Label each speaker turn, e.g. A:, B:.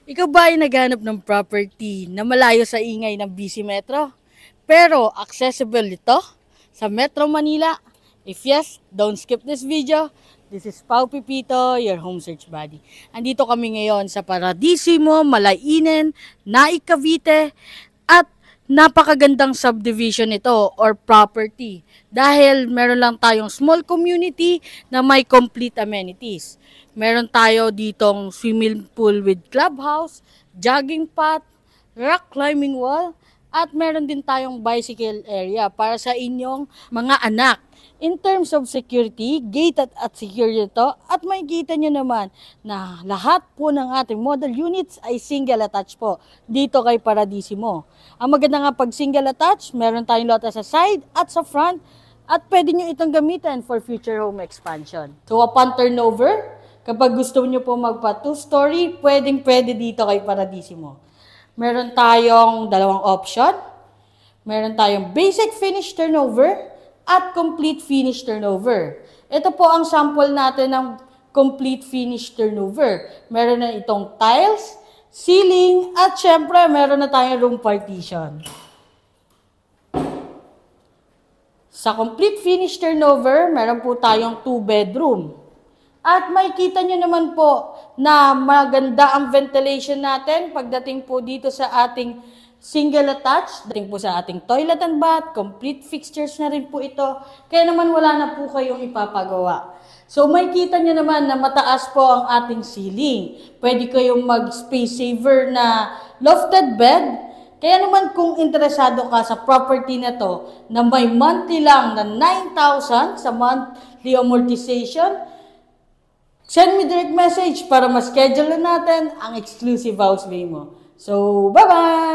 A: Ikaw ba ay naghanap ng property na malayo sa ingay ng busy metro? Pero accessible ito sa Metro Manila? If yes, don't skip this video. This is Pau Pipito, your home search buddy. Andito kami ngayon sa Paradisimo, Malainen, Naik, Cavite, at napakagandang subdivision ito or property dahil meron lang tayong small community na may complete amenities. Meron tayo ditong swimming pool with clubhouse, jogging path, rock climbing wall, at meron din tayong bicycle area para sa inyong mga anak. In terms of security, gated at secure ito at makikita nyo naman na lahat po ng ating model units ay single attached po dito kay Paradisimo. Ang maganda nga pag single attached, meron tayong lote sa side at sa front at pwede nyo itong gamitin for future home expansion. So upon turnover, kapag gusto nyo po magpa 2-story, pwede dito kay Paradisimo. Meron tayong dalawang option. Meron tayong basic finish turnover at complete finish turnover. Ito po ang sample natin ng complete finish turnover. Meron na itong tiles, ceiling, at syempre meron na tayong room partition. Sa complete finish turnover, meron po tayong 2-bedroom. At makikita nyo naman po na maganda ang ventilation natin pagdating po dito sa ating single attached. Dating po sa ating toilet and bath, complete fixtures na rin po ito. Kaya naman wala na po kayong ipapagawa. So makikita nyo naman na mataas po ang ating ceiling. Pwede kayong mag-space saver na lofted bed. Kaya naman kung interesado ka sa property na to na may monthly lang na 9,000 sa monthly amortization, send me direct message para ma-schedule na natin ang exclusive house mo. So, bye-bye!